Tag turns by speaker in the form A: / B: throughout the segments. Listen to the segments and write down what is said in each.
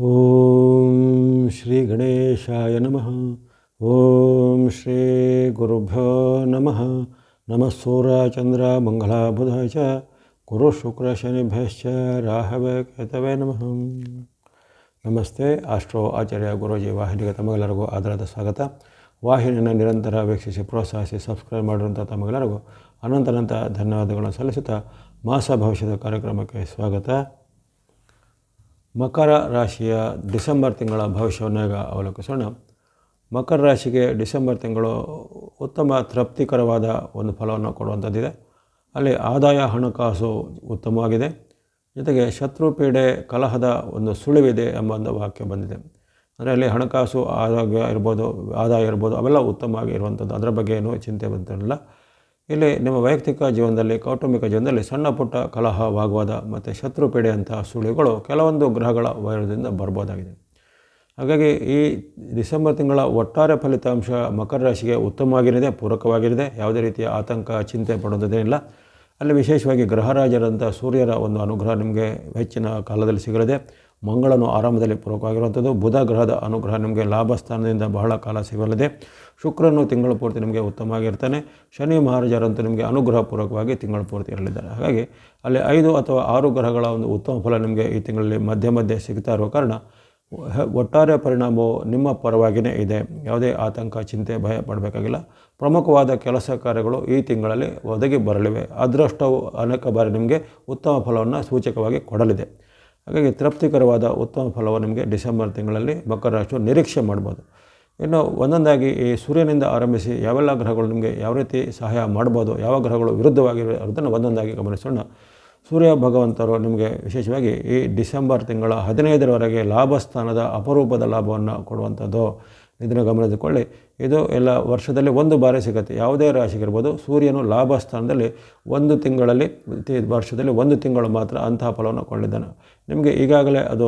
A: ಓಂ ಶ್ರೀ ಗಣೇಶಾಯ ನಮಃ. ಓಂ ಶ್ರೀ ಗುರುಭ್ಯೋ ನಮಃ. ನಮಃ ಸೂರ್ಯ ಚಂದ್ರ ಮಂಗಳ ಬುಧ ಚ ಗುರು ಶುಕ್ರ ಶನಿಭ್ಯಶ್ಚ ರಾಹವೇ ಕೇತವೇ ನಮಃ. ನಮಸ್ತೆ. ಆಸ್ಟ್ರೋ ಆಚಾರ್ಯ ಗುರೂಜಿ ವಾಹಿನಿಗೆ ತಮಗೆಲ್ಲರಿಗೂ ಆದರದ ಸ್ವಾಗತ. ವಾಹಿನಿಯನ್ನು ನಿರಂತರ ವೀಕ್ಷಿಸಿ ಪ್ರೋತ್ಸಾಹಿಸಿ ಸಬ್ಸ್ಕ್ರೈಬ್ ಮಾಡಿರುವಂಥ ತಮಗೆಲ್ಲರಿಗೂ ಅನಂತ ಧನ್ಯವಾದಗಳನ್ನು ಸಲ್ಲಿಸುತ್ತಾ ಮಾಸ ಭವಿಷ್ಯದ ಕಾರ್ಯಕ್ರಮಕ್ಕೆ ಸ್ವಾಗತ. ಮಕರ ರಾಶಿಯ ಡಿಸೆಂಬರ್ ತಿಂಗಳ ಭವಿಷ್ಯವನ್ನು ಈಗ ಅವಲೋಕಿಸೋಣ. ಮಕರ ರಾಶಿಗೆ ಡಿಸೆಂಬರ್ ತಿಂಗಳು ಉತ್ತಮ ತೃಪ್ತಿಕರವಾದ ಒಂದು ಫಲವನ್ನು ಕೊಡುವಂಥದ್ದಿದೆ. ಅಲ್ಲಿ ಆದಾಯ ಹಣಕಾಸು ಉತ್ತಮವಾಗಿದೆ, ಜೊತೆಗೆ ಶತ್ರು ಪೀಡೆ ಕಲಹದ ಒಂದು ಸುಳಿವಿದೆ ಎಂಬ ಒಂದು ವಾಕ್ಯ ಬಂದಿದೆ. ಅಂದರೆ ಅಲ್ಲಿ ಹಣಕಾಸು ಆದಾಯ ಇರ್ಬೋದು ಅವೆಲ್ಲ ಉತ್ತಮವಾಗಿ ಇರುವಂಥದ್ದು, ಅದರ ಬಗ್ಗೆ ಏನೂ ಚಿಂತೆ ಬಂತಿರಲಿಲ್ಲ. ಇಲ್ಲಿ ನಿಮ್ಮ ವೈಯಕ್ತಿಕ ಜೀವನದಲ್ಲಿ, ಕೌಟುಂಬಿಕ ಜೀವನದಲ್ಲಿ ಸಣ್ಣ ಪುಟ್ಟ ಕಲಹ, ವಾಗ್ವಾದ ಮತ್ತು ಶತ್ರು ಪೀಡೆಯಂತಹ ಸುಳಿವುಗಳು ಕೆಲವೊಂದು ಗ್ರಹಗಳ ವೈರದಿಂದ ಬರ್ಬೋದಾಗಿದೆ. ಹಾಗಾಗಿ ಈ ಡಿಸೆಂಬರ್ ತಿಂಗಳ ಒಟ್ಟಾರೆ ಫಲಿತಾಂಶ ಮಕರ ರಾಶಿಗೆ ಉತ್ತಮವಾಗಿರಿದೆ, ಪೂರಕವಾಗಿರಿದೆ. ಯಾವುದೇ ರೀತಿಯ ಆತಂಕ, ಚಿಂತೆ ಪಡೋದೇನಿಲ್ಲ. ಅಲ್ಲಿ ವಿಶೇಷವಾಗಿ ಗ್ರಹರಾಜರಂಥ ಸೂರ್ಯರ ಒಂದು ಅನುಗ್ರಹ ನಿಮಗೆ ಹೆಚ್ಚಿನ ಕಾಲದಲ್ಲಿ ಸಿಗಲಿದೆ. ಮಂಗಳನು ಆರಂಭದಲ್ಲಿ ಪೂರಕವಾಗಿರುವಂಥದ್ದು. ಬುಧ ಗ್ರಹದ ಅನುಗ್ರಹ ನಿಮಗೆ ಲಾಭ ಸ್ಥಾನದಿಂದ ಬಹಳ ಕಾಲ ಸಿಗಲಿದೆ. ಶುಕ್ರನು ತಿಂಗಳ ಪೂರ್ತಿ ನಿಮಗೆ ಉತ್ತಮವಾಗಿರ್ತಾನೆ. ಶನಿ ಮಹಾರಾಜರಂತೂ ನಿಮಗೆ ಅನುಗ್ರಹಪೂರ್ವಕವಾಗಿ ತಿಂಗಳ ಪೂರ್ತಿ ಇರಲಿದ್ದಾರೆ. ಹಾಗಾಗಿ ಅಲ್ಲಿ 5 ಅಥವಾ 6 ಗ್ರಹಗಳ ಒಂದು ಉತ್ತಮ ಫಲ ನಿಮಗೆ ಈ ತಿಂಗಳಲ್ಲಿ ಮಧ್ಯೆ ಸಿಗ್ತಾ ಇರುವ ಕಾರಣ ಒಟ್ಟಾರೆ ಪರಿಣಾಮವು ನಿಮ್ಮ ಪರವಾಗಿಯೇ ಇದೆ. ಯಾವುದೇ ಆತಂಕ, ಚಿಂತೆ, ಭಯ ಪಡಬೇಕಾಗಿಲ್ಲ. ಪ್ರಮುಖವಾದ ಕೆಲಸ ಕಾರ್ಯಗಳು ಈ ತಿಂಗಳಲ್ಲಿ ಒದಗಿ ಬರಲಿವೆ. ಅದೃಷ್ಟವು ಅನೇಕ ಬಾರಿ ನಿಮಗೆ ಉತ್ತಮ ಫಲವನ್ನು ಸೂಚಕವಾಗಿ ಕೊಡಲಿದೆ. ಹಾಗಾಗಿ ತೃಪ್ತಿಕರವಾದ ಉತ್ತಮ ಫಲವನ್ನು ನಿಮಗೆ ಡಿಸೆಂಬರ್ ತಿಂಗಳಲ್ಲಿ ಮಕರ ರಾಶಿಯು ನಿರೀಕ್ಷೆ ಮಾಡ್ಬೋದು. ಇನ್ನು ಒಂದೊಂದಾಗಿ ಈ ಸೂರ್ಯನಿಂದ ಆರಂಭಿಸಿ ಯಾವೆಲ್ಲ ಗ್ರಹಗಳು ನಿಮಗೆ ಯಾವ ರೀತಿ ಸಹಾಯ ಮಾಡ್ಬೋದು, ಯಾವ ಗ್ರಹಗಳು ವಿರುದ್ಧವಾಗಿರೋದನ್ನು ಒಂದೊಂದಾಗಿ ಗಮನಿಸೋಣ. ಸೂರ್ಯ ಭಗವಂತರು ನಿಮಗೆ ವಿಶೇಷವಾಗಿ ಈ ಡಿಸೆಂಬರ್ ತಿಂಗಳ 15ರವರೆಗೆ ಲಾಭ ಸ್ಥಾನದ ಅಪರೂಪದ ಲಾಭವನ್ನು ಕೊಡುವಂಥದ್ದು. ಇದನ್ನು ಗಮನಿಸಿಕೊಳ್ಳಿ. ಇದು ಎಲ್ಲ ವರ್ಷದಲ್ಲಿ ಒಂದು ಬಾರಿ ಸಿಗುತ್ತೆ, ಯಾವುದೇ ರಾಶಿಗಿರ್ಬೋದು. ಸೂರ್ಯನು ಲಾಭ ಸ್ಥಾನದಲ್ಲಿ ಒಂದು ತಿಂಗಳಲ್ಲಿ, ವರ್ಷದಲ್ಲಿ ಒಂದು ತಿಂಗಳು ಮಾತ್ರ ಅಂತಹ ಫಲವನ್ನು ಕೊಂಡಿದ್ದಾನೆ. ನಿಮಗೆ ಈಗಾಗಲೇ ಅದು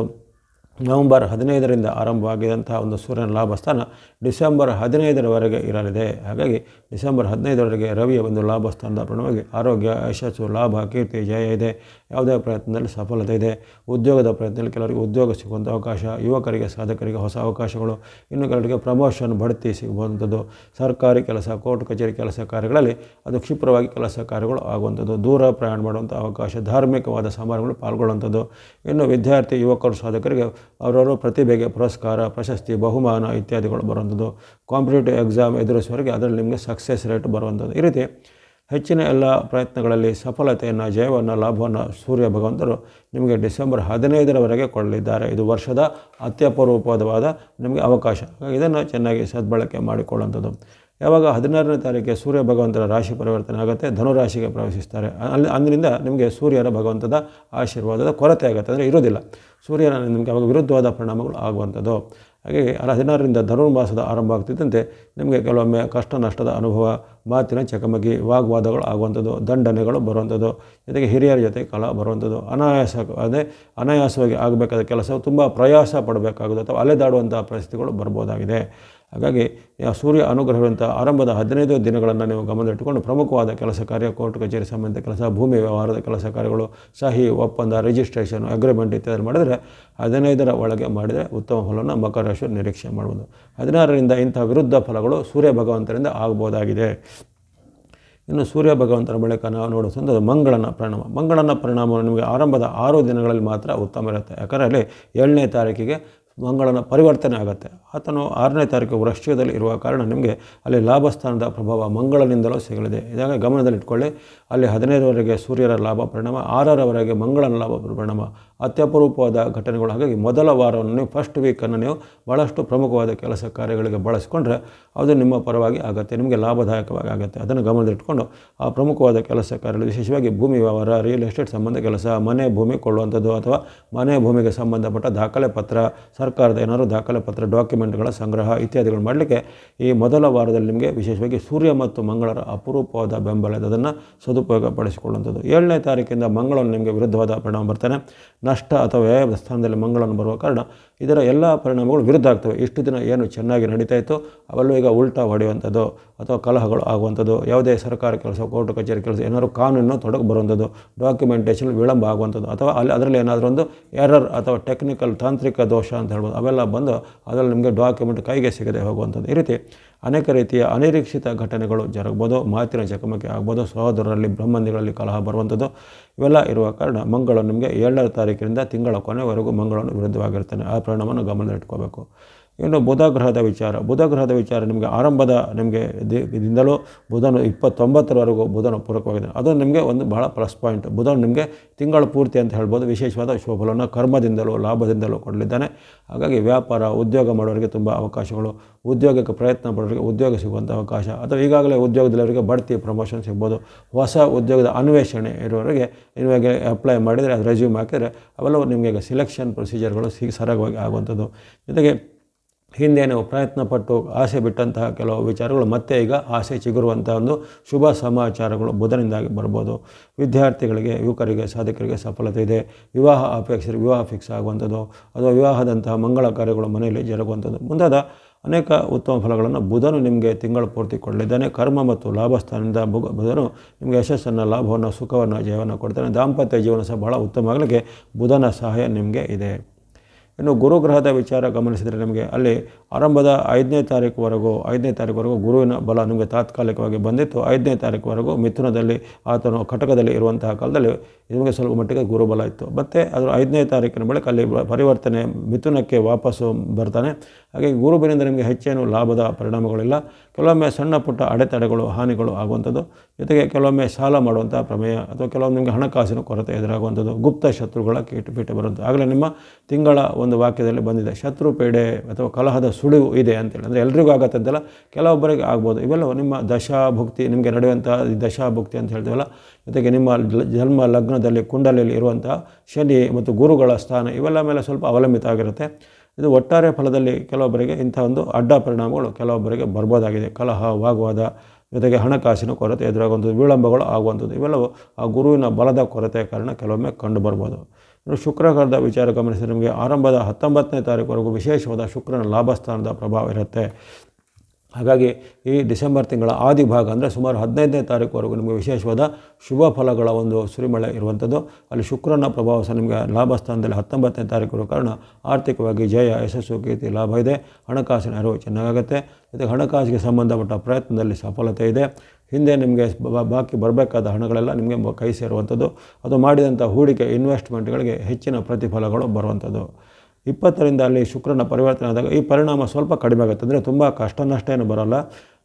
A: ನವಂಬರ್ 15ರಿಂದ ಆರಂಭವಾಗಿದ್ದಂತಹ ಒಂದು ಸೂರ್ಯನ ಲಾಭ ಸ್ಥಾನ ಡಿಸೆಂಬರ್ 15ರವರೆಗೆ ಇರಲಿದೆ. ಹಾಗಾಗಿ ಡಿಸೆಂಬರ್ 15ರವರೆಗೆ ರವಿಯ ಒಂದು ಲಾಭ ಸ್ಥಾನದ ಪರಿಣಾಮವಾಗಿ ಆರೋಗ್ಯ, ಯಶಸ್ಸು, ಲಾಭ, ಕೀರ್ತಿ, ಜಯ ಇದೆ. ಯಾವುದೇ ಪ್ರಯತ್ನದಲ್ಲಿ ಸಫಲತೆ ಇದೆ. ಉದ್ಯೋಗದ ಪ್ರಯತ್ನದಲ್ಲಿ ಕೆಲವರಿಗೆ ಉದ್ಯೋಗ ಸಿಗುವಂಥ ಅವಕಾಶ, ಯುವಕರಿಗೆ, ಸಾಧಕರಿಗೆ ಹೊಸ ಅವಕಾಶಗಳು, ಇನ್ನು ಕೆಲವರಿಗೆ ಪ್ರಮೋಷನ್, ಬಡ್ತಿ ಸಿಗುವಂಥದ್ದು, ಸರ್ಕಾರಿ ಕೆಲಸ, ಕೋರ್ಟ್ ಕಚೇರಿ ಕೆಲಸ ಕಾರ್ಯಗಳಲ್ಲಿ ಅದು ಕ್ಷಿಪ್ರವಾಗಿ ಕೆಲಸ ಕಾರ್ಯಗಳು ಆಗುವಂಥದ್ದು, ದೂರ ಪ್ರಯಾಣ ಮಾಡುವಂಥ ಅವಕಾಶ, ಧಾರ್ಮಿಕವಾದ ಸಮಾರಂಭಗಳು ಪಾಲ್ಗೊಳ್ಳುವಂಥದ್ದು. ಇನ್ನು ವಿದ್ಯಾರ್ಥಿ, ಯುವಕರು, ಸಾಧಕರಿಗೆ ಅವರವರು ಪ್ರತಿಭೆಗೆ ಪುರಸ್ಕಾರ, ಪ್ರಶಸ್ತಿ, ಬಹುಮಾನ ಇತ್ಯಾದಿಗಳು ಬರುವಂಥದ್ದು. ಕಾಂಪಿಟೇಟಿವ್ ಎಕ್ಸಾಮ್ ಎದುರಿಸುವವರೆಗೆ ಅದರಲ್ಲಿ ನಿಮಗೆ ಸಕ್ಸಸ್ ರೇಟ್ ಬರುವಂಥದ್ದು. ಈ ರೀತಿ ಹೆಚ್ಚಿನ ಎಲ್ಲ ಪ್ರಯತ್ನಗಳಲ್ಲಿ ಸಫಲತೆಯನ್ನು, ಜಯವನ್ನು, ಲಾಭವನ್ನು ಸೂರ್ಯ ಭಗವಂತರು ನಿಮಗೆ ಡಿಸೆಂಬರ್ 15ರವರೆಗೆ ಕೊಡಲಿದ್ದಾರೆ. ಇದು ವರ್ಷದ ಅತ್ಯಪರೂಪವಾದ ನಿಮಗೆ ಅವಕಾಶ. ಇದನ್ನು ಚೆನ್ನಾಗಿ ಸದ್ಬಳಕೆ ಮಾಡಿಕೊಳ್ಳುವಂಥದ್ದು. ಯಾವಾಗ 16ನೇ ತಾರೀಕಿಗೆ ಸೂರ್ಯ ಭಗವಂತರ ರಾಶಿ ಪರಿವರ್ತನೆ ಆಗುತ್ತೆ, ಧನುರಾಶಿಗೆ ಪ್ರವೇಶಿಸ್ತಾರೆ. ಅಂದಿನಿಂದ ನಿಮಗೆ ಸೂರ್ಯರ ಭಗವಂತದ ಆಶೀರ್ವಾದದ ಕೊರತೆ ಆಗುತ್ತೆ, ಅಂದರೆ ಇರೋದಿಲ್ಲ. ಸೂರ್ಯನ ನಿಮಗೆ ಅವಾಗ ವಿರುದ್ಧವಾದ ಪರಿಣಾಮಗಳು ಆಗುವಂಥದ್ದು. ಹಾಗಾಗಿ 16ರಿಂದ ಧನುರ್ಮಾಸದ ಆರಂಭ ಆಗ್ತಿದ್ದಂತೆ ನಿಮಗೆ ಕೆಲವೊಮ್ಮೆ ಕಷ್ಟ ನಷ್ಟದ ಅನುಭವ, ಮಾತಿನ ಚಕಮಕಿ, ವಾಗ್ವಾದಗಳು ಆಗುವಂಥದ್ದು, ದಂಡನೆಗಳು ಬರುವಂಥದ್ದು, ಜೊತೆಗೆ ಹಿರಿಯರ ಜೊತೆ ಕಲಹ ಬರುವಂಥದ್ದು, ಅನಾಯಾಸವಾಗಿ ಆಗಬೇಕಾದ ಕೆಲಸ ತುಂಬ ಪ್ರಯಾಸ ಪಡಬೇಕಾಗೋದು ಅಥವಾ ಅಲೆದಾಡುವಂಥ ಪರಿಸ್ಥಿತಿಗಳು ಬರ್ಬೋದಾಗಿದೆ. ಹಾಗಾಗಿ ಸೂರ್ಯ ಅನುಗ್ರಹವಂಥ ಆರಂಭದ 15 ದಿನಗಳನ್ನು ನೀವು ಗಮನದಲ್ಲಿಟ್ಟುಕೊಂಡು ಪ್ರಮುಖವಾದ ಕೆಲಸ ಕಾರ್ಯ, ಕೋರ್ಟ್ ಕಚೇರಿ ಸಂಬಂಧಿತ ಕೆಲಸ, ಭೂಮಿ ವ್ಯವಹಾರದ ಕೆಲಸ ಕಾರ್ಯಗಳು, ಸಹಿ, ಒಪ್ಪಂದ, ರಿಜಿಸ್ಟ್ರೇಷನ್, ಅಗ್ರಿಮೆಂಟ್ ಇತ್ಯಾದಿ ಮಾಡಿದರೆ 15ರ ಒಳಗೆ ಮಾಡಿದರೆ ಉತ್ತಮ ಫಲವನ್ನು ಮಕರ ರಾಶಿಯು ನಿರೀಕ್ಷೆ ಮಾಡ್ಬೋದು. 16ರಿಂದ ಇಂಥ ವಿರುದ್ಧ ಫಲಗಳು ಸೂರ್ಯ ಭಗವಂತರಿಂದ ಆಗ್ಬೋದಾಗಿದೆ. ಇನ್ನು ಸೂರ್ಯ ಭಗವಂತನ ಬಳಿಕ ನಾವು ನೋಡುವಂಥದ್ದು ಮಂಗಳನ ಪರಿಣಾಮವನ್ನು ನಿಮಗೆ ಆರಂಭದ 6 ದಿನಗಳಲ್ಲಿ ಮಾತ್ರ ಉತ್ತಮ ಇರುತ್ತೆ. ಯಾಕಂದರೆ ಅಲ್ಲಿ 7ನೇ ತಾರೀಕಿಗೆ ಮಂಗಳನ ಪರಿವರ್ತನೆ ಆಗುತ್ತೆ. ಆತನು 6ನೇ ತಾರೀಕು ವೃಶ್ಚಿಕದಲ್ಲಿ ಇರುವ ಕಾರಣ ನಿಮಗೆ ಅಲ್ಲಿ ಲಾಭಸ್ಥಾನದ ಪ್ರಭಾವ ಮಂಗಳನಿಂದಲೂ ಸಿಗಲಿದೆ. ಇದಾಗ ಗಮನದಲ್ಲಿಟ್ಕೊಳ್ಳಿ. ಅಲ್ಲಿ 15ರವರೆಗೆ ಸೂರ್ಯರ ಲಾಭ ಪರಿಣಾಮ, 6ರವರೆಗೆ ಮಂಗಳನ ಲಾಭ ಪರಿಣಾಮ, ಅತ್ಯಪರೂಪವಾದ ಘಟನೆಗಳು. ಹಾಗಾಗಿ ಮೊದಲ ವಾರವನ್ನು ನೀವು, ಫಸ್ಟ್ ವೀಕನ್ನು ನೀವು ಭಾಳಷ್ಟು ಪ್ರಮುಖವಾದ ಕೆಲಸ ಕಾರ್ಯಗಳಿಗೆ ಬಳಸಿಕೊಂಡ್ರೆ ಅದು ನಿಮ್ಮ ಪರವಾಗಿ ಆಗುತ್ತೆ, ನಿಮಗೆ ಲಾಭದಾಯಕವಾಗಿ ಆಗುತ್ತೆ. ಅದನ್ನು ಗಮನದಲ್ಲಿಟ್ಕೊಂಡು ಆ ಪ್ರಮುಖವಾದ ಕೆಲಸ ಕಾರ್ಯಗಳು, ವಿಶೇಷವಾಗಿ ಭೂಮಿ ವ್ಯವಹಾರ, ರಿಯಲ್ ಎಸ್ಟೇಟ್ ಸಂಬಂಧ ಕೆಲಸ, ಮನೆ ಭೂಮಿ ಕೊಳ್ಳುವಂಥದ್ದು ಅಥವಾ ಮನೆ ಭೂಮಿಗೆ ಸಂಬಂಧಪಟ್ಟ ದಾಖಲೆ ಪತ್ರ, ಸರ್ಕಾರದ ಏನಾದರೂ ದಾಖಲೆ ಪತ್ರ, ಡಾಕ್ಯುಮೆಂಟ್ಗಳ ಸಂಗ್ರಹ ಇತ್ಯಾದಿಗಳು ಮಾಡಲಿಕ್ಕೆ ಈ ಮೊದಲ ವಾರದಲ್ಲಿ ನಿಮಗೆ ವಿಶೇಷವಾಗಿ ಸೂರ್ಯ ಮತ್ತು ಮಂಗಳರ ಅಪರೂಪವಾದ ಬೆಂಬಲ ಇದೆ. ಅದನ್ನು ಸದುಪಯೋಗ ಪಡಿಸಿಕೊಳ್ಳುವಂಥದ್ದು. 7ನೇ ತಾರೀಕಿಂದ ಮಂಗಳನು ನಿಮಗೆ ವಿರುದ್ಧವಾದ ಪರಿಣಾಮ ಬರ್ತಾನೆ. ನಷ್ಟ ಅಥವಾ ವ್ಯಯ ಸ್ಥಾನದಲ್ಲಿ ಮಂಗಳನು ಬರುವ ಕಾರಣ ಇದರ ಎಲ್ಲ ಪರಿಣಾಮಗಳು ವಿರುದ್ಧ ಆಗ್ತವೆ. ಇಷ್ಟು ದಿನ ಏನು ಚೆನ್ನಾಗಿ ನಡೀತಾ ಇತ್ತು ಅವೆಲ್ಲೂ ಈಗ ಉಲ್ಟಾ ಹೊಡೆಯುವಂಥದ್ದು ಅಥವಾ ಕಲಹಗಳು ಆಗುವಂಥದ್ದು, ಯಾವುದೇ ಸರ್ಕಾರಿ ಕೆಲಸ, ಕೋರ್ಟ್ ಕಚೇರಿ ಕೆಲಸ, ಏನಾದರೂ ಕಾನೂನು ತೊಡಗು ಬರುವಂಥದ್ದು, ಡಾಕ್ಯುಮೆಂಟೇಷನ್ ವಿಳಂಬ ಆಗುವಂಥದ್ದು, ಅಥವಾ ಅದರಲ್ಲಿ ಏನಾದರೂ ಒಂದು ಎರರ್ ಅಥವಾ ಟೆಕ್ನಿಕಲ್ ತಾಂತ್ರಿಕ ದೋಷ ಅಂತ ಹೇಳ್ಬೋದು, ಅವೆಲ್ಲ ಬಂದು ಅದರಲ್ಲಿ ನಿಮಗೆ ಡಾಕ್ಯುಮೆಂಟ್ ಕೈಗೆ ಸಿಗದೆ ಹೋಗುವಂಥದ್ದು. ಈ ರೀತಿ ಅನೇಕ ರೀತಿಯ ಅನಿರೀಕ್ಷಿತ ಘಟನೆಗಳು ಜರುಗ್ಬೋದು, ಮಾತಿನ ಚಕಮಕಿ ಆಗ್ಬೋದು, ಸಹೋದರರಲ್ಲಿ ಸಂಬಂಧಿಗಳಲ್ಲಿ ಕಲಹ ಬರುವಂಥದ್ದು ಇವೆಲ್ಲ ಇರುವ ಕಾರಣ ಮಂಗಳು ನಿಮಗೆ 7ನೇ ತಾರೀಕಿನಿಂದ ತಿಂಗಳ ಕೊನೆವರೆಗೂ ಮಂಗಳನು ವಿರುದ್ಧವಾಗಿರ್ತಾನೆ. ಆ ಪರಿಣಾಮವನ್ನು ಗಮನದಲ್ಲಿಟ್ಕೋಬೇಕು. ಇನ್ನು ಬುಧ ಗ್ರಹದ ವಿಚಾರ ನಿಮಗೆ ಆರಂಭದ ನಿಮಗೆ ದಿಂದಲೂ ಬುಧನು 29ರವರೆಗೂ ಬುಧನು ಪೂರಕವಾಗಿದೆ. ಅದು ನಿಮಗೆ ಒಂದು ಬಹಳ ಪ್ಲಸ್ ಪಾಯಿಂಟ್. ಬುಧನು ನಿಮಗೆ ತಿಂಗಳು ಪೂರ್ತಿ ಅಂತ ಹೇಳ್ಬೋದು ವಿಶೇಷವಾದ ಶುಭಫಲವನ್ನು ಕರ್ಮದಿಂದಲೂ ಲಾಭದಿಂದಲೂ ಕೊಡಲಿದ್ದಾನೆ. ಹಾಗಾಗಿ ವ್ಯಾಪಾರ, ಉದ್ಯೋಗ ಮಾಡೋರಿಗೆ ತುಂಬ ಅವಕಾಶಗಳು, ಉದ್ಯೋಗಕ್ಕೆ ಪ್ರಯತ್ನ ಪಡೋರಿಗೆ ಉದ್ಯೋಗ ಸಿಗುವಂಥ ಅವಕಾಶ, ಅಥವಾ ಈಗಾಗಲೇ ಉದ್ಯೋಗದಲ್ಲಿವರಿಗೆ ಬಡ್ತಿ, ಪ್ರಮೋಷನ್ ಸಿಗ್ಬೋದು. ಹೊಸ ಉದ್ಯೋಗದ ಅನ್ವೇಷಣೆ ಇರುವವರಿಗೆ ಇವಾಗ ಅಪ್ಲೈ ಮಾಡಿದರೆ, ಅದು ರೆಸ್ಯೂಮ್ ಹಾಕಿದರೆ ಅವೆಲ್ಲವೂ ನಿಮಗೆ ಈಗ ಸಿಲೆಕ್ಷನ್ ಪ್ರೊಸೀಜರ್ಗಳು ಸರಾಗವಾಗಿ ಆಗುವಂಥದ್ದು. ಜೊತೆಗೆ ಹಿಂದೆ ನೀವು ಪ್ರಯತ್ನ ಪಟ್ಟು ಆಸೆ ಬಿಟ್ಟಂತಹ ಕೆಲವು ವಿಚಾರಗಳು ಮತ್ತೆ ಈಗ ಆಸೆ ಚಿಗುರುವಂಥ ಒಂದು ಶುಭ ಸಮಾಚಾರಗಳು ಬುಧನಿಂದಾಗಿ ಬರ್ಬೋದು. ವಿದ್ಯಾರ್ಥಿಗಳಿಗೆ, ಯುವಕರಿಗೆ, ಸಾಧಕರಿಗೆ ಸಫಲತೆ ಇದೆ. ವಿವಾಹ ಅಪೇಕ್ಷೆಗೆ ವಿವಾಹ ಫಿಕ್ಸ್ ಆಗುವಂಥದ್ದು, ಅಥವಾ ವಿವಾಹದಂತಹ ಮಂಗಳ ಕಾರ್ಯಗಳು ಮನೆಯಲ್ಲಿ ಜರುಗುವಂಥದ್ದು ಮುಂತಾದ ಅನೇಕ ಉತ್ತಮ ಫಲಗಳನ್ನು ಬುಧನು ನಿಮಗೆ ತಿಂಗಳು ಪೂರ್ತಿ ಕೊಡಲಿದ್ದಾನೆ. ಕರ್ಮ ಮತ್ತು ಲಾಭಸ್ಥಾನದಿಂದ ಬುಧನು ನಿಮಗೆ ಯಶಸ್ಸನ್ನು, ಲಾಭವನ್ನು, ಸುಖವನ್ನು, ಜಯವನ್ನು ಕೊಡ್ತಾನೆ. ದಾಂಪತ್ಯ ಜೀವನ ಸಹ ಬಹಳ ಉತ್ತಮವಾಗಲಿಕ್ಕೆ ಬುಧನ ಸಹಾಯ ನಿಮಗೆ ಇದೆ. ಇನ್ನು ಗುರುಗ್ರಹದ ವಿಚಾರ ಗಮನಿಸಿದರೆ ನಿಮಗೆ ಅಲ್ಲಿ ಆರಂಭದ 5ನೇ ತಾರೀಕುವರೆಗೂ ಗುರುವಿನ ಬಲ ನಿಮಗೆ ತಾತ್ಕಾಲಿಕವಾಗಿ ಬಂದಿತ್ತು. 5ನೇ ತಾರೀಕುವರೆಗೂ ಮಿಥುನದಲ್ಲಿ ಆತನು ಕಟಕದಲ್ಲಿ ಇರುವಂತಹ ಕಾಲದಲ್ಲಿ ನಿಮಗೆ ಸ್ವಲ್ಪ ಮಟ್ಟಿಗೆ ಗುರುಬಲ ಇತ್ತು. ಮತ್ತು ಅದು 5ನೇ ತಾರೀಕಿನ ಬಳಿಕ ಅಲ್ಲಿ ಪರಿವರ್ತನೆ ಮಿಥುನಕ್ಕೆ ವಾಪಸ್ಸು ಬರ್ತಾನೆ. ಹಾಗಾಗಿ ಗುರುವಿನಿಂದ ನಿಮಗೆ ಹೆಚ್ಚೇನು ಲಾಭದ ಪರಿಣಾಮಗಳಿಲ್ಲ. ಕೆಲವೊಮ್ಮೆ ಸಣ್ಣ ಪುಟ್ಟ ಅಡೆತಡೆಗಳು, ಹಾನಿಗಳು ಆಗುವಂಥದ್ದು, ಜೊತೆಗೆ ಕೆಲವೊಮ್ಮೆ ಸಾಲ ಮಾಡುವಂಥ ಪ್ರಮೇಯ, ಅಥವಾ ಕೆಲವೊಮ್ಮೆ ನಿಮಗೆ ಹಣಕಾಸಿನ ಕೊರತೆ ಎದುರಾಗುವಂಥದ್ದು, ಗುಪ್ತ ಶತ್ರುಗಳ ಕೀಟಪೀಠ ಬರುವಂಥದ್ದು. ಆಗಲೇ ನಿಮ್ಮ ತಿಂಗಳ ಒಂದು ವಾಕ್ಯದಲ್ಲಿ ಬಂದಿದೆ, ಶತ್ರು ಪೀಡೆ ಅಥವಾ ಕಲಹದ ಸುಳಿವು ಇದೆ ಅಂತೇಳಿ. ಅಂದರೆ ಎಲ್ರಿಗೂ ಆಗತ್ತೆ ಅಂತಲ್ಲ, ಕೆಲವೊಬ್ಬರಿಗೆ ಆಗ್ಬೋದು. ಇವೆಲ್ಲವೂ ನಿಮ್ಮ ದಶಾಭುಕ್ತಿ, ನಿಮಗೆ ನಡೆಯುವಂಥ ದಶಾಭುಕ್ತಿ ಅಂತ ಹೇಳ್ತೀವಲ್ಲ, ಜೊತೆಗೆ ನಿಮ್ಮ ಜನ್ಮ ಲಗ್ನದಲ್ಲಿ ಕುಂಡಲಿಯಲ್ಲಿ ಇರುವಂಥ ಶನಿ ಮತ್ತು ಗುರುಗಳ ಸ್ಥಾನ ಇವೆಲ್ಲ ಮೇಲೆ ಸ್ವಲ್ಪ ಅವಲಂಬಿತ ಆಗಿರುತ್ತೆ. ಇದು ಒಟ್ಟಾರೆ ಫಲದಲ್ಲಿ ಕೆಲವೊಬ್ಬರಿಗೆ ಇಂಥ ಒಂದು ಅಡ್ಡ ಪರಿಣಾಮಗಳು ಕೆಲವೊಬ್ಬರಿಗೆ ಬರ್ಬೋದಾಗಿದೆ. ಕಲಹ, ವಾಗ್ವಾದ, ಜೊತೆಗೆ ಹಣಕಾಸಿನ ಕೊರತೆ ಎದುರಾಗುವಂಥದ್ದು, ವಿಳಂಬಗಳು ಆಗುವಂಥದ್ದು ಇವೆಲ್ಲವೂ ಆ ಗುರುವಿನ ಬಲದ ಕೊರತೆಯ ಕಾರಣ ಕೆಲವೊಮ್ಮೆ ಕಂಡು ಬರ್ಬೋದು. ಇನ್ನು ಶುಕ್ರಗ್ರಹದ ವಿಚಾರ ಗಮನಿಸಿದರೆ ನಿಮಗೆ ಆರಂಭದ 19ನೇ ತಾರೀಕುವರೆಗೂ ವಿಶೇಷವಾದ ಶುಕ್ರನ ಲಾಭಸ್ಥಾನದ ಪ್ರಭಾವ ಇರುತ್ತೆ. ಹಾಗಾಗಿ ಈ ಡಿಸೆಂಬರ್ ತಿಂಗಳ ಆದಿ ಭಾಗ ಅಂದರೆ ಸುಮಾರು 15ನೇ ತಾರೀಕುವರೆಗೂ ನಿಮಗೆ ವಿಶೇಷವಾದ ಶುಭ ಫಲಗಳ ಒಂದು ಸುರಿಮಳೆ ಇರುವಂಥದ್ದು. ಅಲ್ಲಿ ಶುಕ್ರನ ಪ್ರಭಾವ ಸಹ ನಿಮಗೆ ಲಾಭಸ್ಥಾನದಲ್ಲಿ 19ನೇ ತಾರೀಕು ಇರೋ ಕಾರಣ ಆರ್ಥಿಕವಾಗಿ ಜಯ, ಯಶಸ್ಸು, ಕೀರ್ತಿ, ಲಾಭ ಇದೆ. ಹಣಕಾಸಿನ ಅರಿವು ಚೆನ್ನಾಗುತ್ತೆ. ಜೊತೆಗೆ ಹಣಕಾಸಿಗೆ ಸಂಬಂಧಪಟ್ಟ ಪ್ರಯತ್ನದಲ್ಲಿ ಸಫಲತೆ ಇದೆ. ಹಿಂದೆ ನಿಮಗೆ ಬಾಕಿ ಬರಬೇಕಾದ ಹಣಗಳೆಲ್ಲ ನಿಮಗೆ ಕೈ ಸೇರುವಂಥದ್ದು, ಅದು ಮಾಡಿದಂಥ ಹೂಡಿಕೆ, ಇನ್ವೆಸ್ಟ್ಮೆಂಟ್ಗಳಿಗೆ ಹೆಚ್ಚಿನ ಪ್ರತಿಫಲಗಳು ಬರುವಂಥದ್ದು. 20ರಿಂದ ಅಲ್ಲಿ ಶುಕ್ರನ ಪರಿವರ್ತನೆ ಆದಾಗ ಈ ಪರಿಣಾಮ ಸ್ವಲ್ಪ ಕಡಿಮೆ ಆಗುತ್ತೆ. ಅಂದರೆ ತುಂಬ ಕಷ್ಟ ನಷ್ಟ ಏನು ಬರೋಲ್ಲ.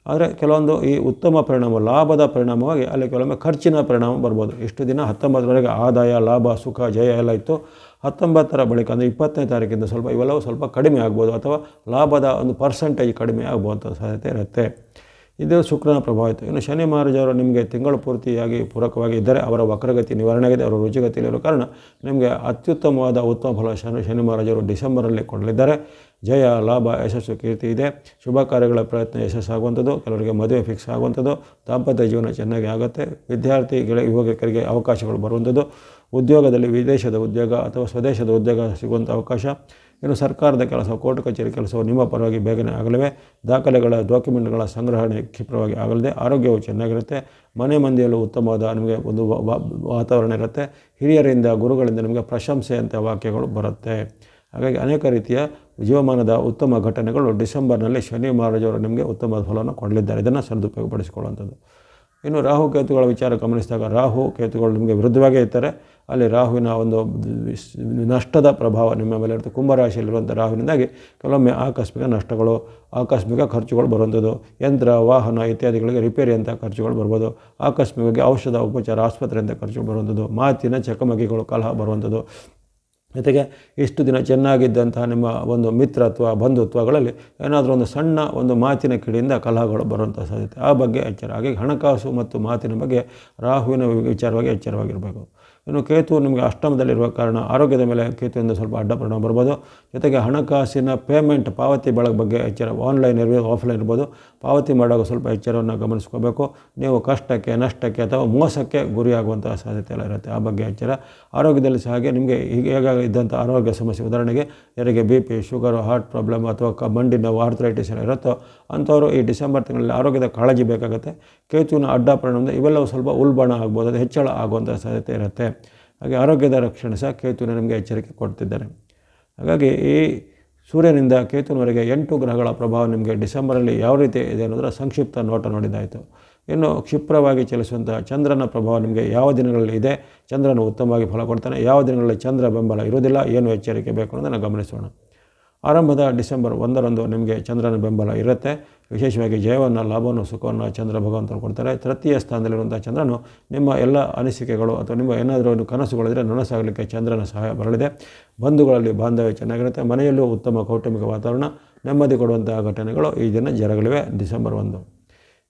A: ಆದರೆ ಕೆಲವೊಂದು ಈ ಉತ್ತಮ ಪರಿಣಾಮ, ಲಾಭದ ಪರಿಣಾಮವಾಗಿ ಅಲ್ಲಿ ಕೆಲವೊಮ್ಮೆ ಖರ್ಚಿನ ಪರಿಣಾಮ ಬರ್ಬೋದು. ಇಷ್ಟು ದಿನ 19ರವರೆಗೆ ಆದಾಯ, ಲಾಭ, ಸುಖ, ಜಯ ಎಲ್ಲ ಇತ್ತು. 19ರ ಬಳಿಕ ಅಂದರೆ 20ನೇ ತಾರೀಕಿಂದ ಇವೆಲ್ಲವೂ ಸ್ವಲ್ಪ ಕಡಿಮೆ ಆಗ್ಬೋದು, ಅಥವಾ ಲಾಭದ ಒಂದು ಪರ್ಸೆಂಟೇಜ್ ಕಡಿಮೆ ಆಗ್ಬೋಂಥ ಸಾಧ್ಯತೆ ಇರುತ್ತೆ. ಇದು ಶುಕ್ರನ ಪ್ರಭಾವ ಇತ್ತು. ಇನ್ನು ಶನಿ ಮಹಾರಾಜರು ನಿಮಗೆ ತಿಂಗಳು ಪೂರ್ತಿಯಾಗಿ ಪೂರಕವಾಗಿ ಇದ್ದರೆ ಅವರ ವಕ್ರಗತಿ ನಿವಾರಣೆ ಆಗಿದೆ. ಅವರ ರುಚಿಗತಿಯಲ್ಲಿರೋ ಕಾರಣ ನಿಮಗೆ ಅತ್ಯುತ್ತಮವಾದ ಉತ್ತಮ ಫಲ ಶನಿ ಮಹಾರಾಜರು ಡಿಸೆಂಬರಲ್ಲಿ ಕೊಡಲಿದ್ದಾರೆ. ಜಯ, ಲಾಭ, ಯಶಸ್ಸು, ಕೀರ್ತಿ ಇದೆ. ಶುಭ ಕಾರ್ಯಗಳ ಪ್ರಯತ್ನ ಯಶಸ್ಸಾಗುವಂಥದ್ದು, ಕೆಲವರಿಗೆ ಮದುವೆ ಫಿಕ್ಸ್ ಆಗುವಂಥದ್ದು, ದಾಂಪತ್ಯ ಜೀವನ ಚೆನ್ನಾಗಿ ಆಗುತ್ತೆ. ವಿದ್ಯಾರ್ಥಿಗಳ ಯುವಕರಿಗೆ ಅವಕಾಶಗಳು ಬರುವಂಥದ್ದು, ಉದ್ಯೋಗದಲ್ಲಿ ವಿದೇಶದ ಉದ್ಯೋಗ ಅಥವಾ ಸ್ವದೇಶದ ಉದ್ಯೋಗ ಸಿಗುವಂಥ ಅವಕಾಶ. ಇನ್ನು ಸರ್ಕಾರದ ಕೆಲಸ, ಕೋರ್ಟ್ ಕಚೇರಿ ಕೆಲಸವು ನಿಮ್ಮ ಪರವಾಗಿ ಬೇಗನೆ ಆಗಲಿವೆ. ದಾಖಲೆಗಳ, ಡಾಕ್ಯುಮೆಂಟ್ಗಳ ಸಂಗ್ರಹಣೆ ಕ್ಷಿಪ್ರವಾಗಿ ಆಗಲಿದೆ. ಆರೋಗ್ಯವು ಚೆನ್ನಾಗಿರುತ್ತೆ. ಮನೆ ಮಂದಿಯಲ್ಲೂ ಉತ್ತಮವಾದ ನಿಮಗೆ ಒಂದು ವಾತಾವರಣ ಇರುತ್ತೆ. ಹಿರಿಯರಿಂದ, ಗುರುಗಳಿಂದ ನಿಮಗೆ ಪ್ರಶಂಸೆಯಂಥ ವಾಕ್ಯಗಳು ಬರುತ್ತೆ. ಹಾಗಾಗಿ ಅನೇಕ ರೀತಿಯ ಜೀವಮಾನದ ಉತ್ತಮ ಘಟನೆಗಳು ಡಿಸೆಂಬರ್ನಲ್ಲಿ ಶನಿ ಮಹಾರಾಜರು ನಿಮಗೆ ಉತ್ತಮ ಫಲವನ್ನು ಕೊಡಲಿದ್ದಾರೆ. ಇದನ್ನು ಸದುಪಯೋಗಪಡಿಸಿಕೊಳ್ಳುವಂಥದ್ದು. ಇನ್ನು ರಾಹು ಕೇತುಗಳ ವಿಚಾರ ಗಮನಿಸಿದಾಗ ರಾಹು ಕೇತುಗಳು ನಿಮಗೆ ವಿರುದ್ಧವಾಗೇ ಇರ್ತಾರೆ. ಅಲ್ಲಿ ರಾಹುವಿನ ಒಂದು ನಷ್ಟದ ಪ್ರಭಾವ ನಿಮ್ಮ ಮೇಲೆ ಇರುತ್ತೆ. ಕುಂಭರಾಶಿಯಲ್ಲಿರುವಂಥ ರಾಹುವಿನಿಂದಾಗಿ ಕೆಲವೊಮ್ಮೆ ಆಕಸ್ಮಿಕ ನಷ್ಟಗಳು, ಆಕಸ್ಮಿಕ ಖರ್ಚುಗಳು ಬರುವಂಥದ್ದು, ಯಂತ್ರ, ವಾಹನ ಇತ್ಯಾದಿಗಳಿಗೆ ರಿಪೇರಿ ಅಂತ ಖರ್ಚುಗಳು ಬರ್ಬೋದು. ಆಕಸ್ಮಿಕವಾಗಿ ಔಷಧ, ಉಪಚಾರ, ಆಸ್ಪತ್ರೆಯಿಂದ ಖರ್ಚುಗಳು ಬರುವಂಥದ್ದು, ಮಾತಿನ ಚಕಮಕಿಗಳು, ಕಲಹ ಬರುವಂಥದ್ದು. ಜೊತೆಗೆ ಇಷ್ಟು ದಿನ ಚೆನ್ನಾಗಿದ್ದಂತಹ ನಿಮ್ಮ ಒಂದು ಮಿತ್ರತ್ವ, ಬಂಧುತ್ವಗಳಲ್ಲಿ ಏನಾದರೂ ಒಂದು ಸಣ್ಣ ಒಂದು ಮಾತಿನ ಕಿಡಿಯಿಂದ ಕಲಹಗಳು ಬರುವಂಥ ಸಾಧ್ಯತೆ, ಆ ಬಗ್ಗೆ ಎಚ್ಚರ. ಹಾಗಾಗಿ ಹಣಕಾಸು ಮತ್ತು ಮಾತಿನ ಬಗ್ಗೆ ರಾಹುವಿನ ವಿಚಾರವಾಗಿ ಎಚ್ಚರವಾಗಿರಬೇಕು. ಇನ್ನು ಕೇತು ನಿಮಗೆ ಅಷ್ಟಮದಲ್ಲಿರುವ ಕಾರಣ ಆರೋಗ್ಯದ ಮೇಲೆ ಕೇತುವಿಂದ ಸ್ವಲ್ಪ ಅಡ್ಡ ಪರಿಣಾಮ ಬರ್ಬೋದು. ಜೊತೆಗೆ ಹಣಕಾಸಿನ ಪೇಮೆಂಟ್ ಪಾವತಿ ಬಗ್ಗೆ ಎಚ್ಚರ, ಆನ್ಲೈನ್ ಇರ್ಬೋದು ಆಫ್ಲೈನ್ ಇರ್ಬೋದು, ಪಾವತಿ ಮಾಡುವಾಗ ಸ್ವಲ್ಪ ಎಚ್ಚರವನ್ನು ಗಮನಿಸ್ಕೋಬೇಕು. ನೀವು ಕಷ್ಟಕ್ಕೆ, ನಷ್ಟಕ್ಕೆ ಅಥವಾ ಮೋಸಕ್ಕೆ ಗುರಿಯಾಗುವಂಥ ಸಾಧ್ಯತೆ ಎಲ್ಲ ಇರುತ್ತೆ, ಆ ಬಗ್ಗೆ ಎಚ್ಚರ. ಆರೋಗ್ಯದಲ್ಲಿ ಸಹ ಹಾಗೆ ನಿಮಗೆ ಈಗಾಗ ಇದ್ದಂಥ ಆರೋಗ್ಯ ಸಮಸ್ಯೆ, ಉದಾಹರಣೆಗೆ ಯಾರಿಗೆ BP, ಶುಗರು, ಹಾರ್ಟ್ ಪ್ರಾಬ್ಲಮ್ ಅಥವಾ ಮಂಡಿ ನೋವು, ಆರ್ಥರೈಟಿಸ್ ಎಲ್ಲ ಇರುತ್ತೋ ಅಂಥವರು ಈ ಡಿಸೆಂಬರ್ ತಿಂಗಳಲ್ಲಿ ಆರೋಗ್ಯದ ಕಾಳಜಿ ಬೇಕಾಗುತ್ತೆ. ಕೇತುವಿನ ಅಡ್ಡ ಪರಿಣಾಮದಿಂದ ಇವೆಲ್ಲವೂ ಸ್ವಲ್ಪ ಉಲ್ಬಣ ಆಗ್ಬೋದು, ಅದು ಹೆಚ್ಚಳ ಆಗುವಂಥ ಸಾಧ್ಯತೆ ಇರುತ್ತೆ. ಹಾಗೆ ಆರೋಗ್ಯದ ರಕ್ಷಣೆ ಸಹ ಕೇತುವಿನ ನಿಮಗೆ ಎಚ್ಚರಿಕೆ ಕೊಡ್ತಿದ್ದಾರೆ. ಹಾಗಾಗಿ ಈ ಸೂರ್ಯನಿಂದ ಕೇತುವಿನವರೆಗೆ 8 ಗ್ರಹಗಳ ಪ್ರಭಾವ ನಿಮಗೆ ಡಿಸೆಂಬರಲ್ಲಿ ಯಾವ ರೀತಿ ಇದೆ ಅನ್ನೋದರ ಸಂಕ್ಷಿಪ್ತ ನೋಟ ನೋಡಿದ್ದಾಯಿತು. ಇನ್ನು ಕ್ಷಿಪ್ರವಾಗಿ ಚಲಿಸುವಂಥ ಚಂದ್ರನ ಪ್ರಭಾವ ನಿಮಗೆ ಯಾವ ದಿನಗಳಲ್ಲಿ ಇದೆ, ಚಂದ್ರನು ಉತ್ತಮವಾಗಿ ಫಲ ಕೊಡ್ತಾನೆ, ಯಾವ ದಿನಗಳಲ್ಲಿ ಚಂದ್ರ ಬೆಂಬಲ ಇರುವುದಿಲ್ಲ, ಏನು ಎಚ್ಚರಿಕೆ ಬೇಕು ಅನ್ನೋದನ್ನು ಗಮನಿಸೋಣ. ಆರಂಭದ ಡಿಸೆಂಬರ್ 1ರಂದು ನಿಮಗೆ ಚಂದ್ರನ ಬೆಂಬಲ ಇರುತ್ತೆ. ವಿಶೇಷವಾಗಿ ಜಯವನ್ನು, ಲಾಭವನ್ನು, ಸುಖವನ್ನು ಚಂದ್ರ ಭಗವಂತರು ಕೊಡ್ತಾರೆ. ತೃತೀಯ ಸ್ಥಾನದಲ್ಲಿರುವಂಥ ಚಂದ್ರನು ನಿಮ್ಮ ಎಲ್ಲ ಅನಿಸಿಕೆಗಳು ಅಥವಾ ನಿಮ್ಮ ಏನಾದರೂ ಕನಸುಗಳಿದ್ರೆ ನನಸಾಗಲಿಕ್ಕೆ ಚಂದ್ರನ ಸಹಾಯ ಬರಲಿದೆ. ಬಂಧುಗಳಲ್ಲಿ ಬಾಂಧವ್ಯ ಚೆನ್ನಾಗಿರುತ್ತೆ. ಮನೆಯಲ್ಲೂ ಉತ್ತಮ ಕೌಟುಂಬಿಕ ವಾತಾವರಣ, ನೆಮ್ಮದಿ ಕೊಡುವಂತಹ ಘಟನೆಗಳು ಈ ದಿನ ಜರಗಲಿವೆ ಡಿಸೆಂಬರ್ 1.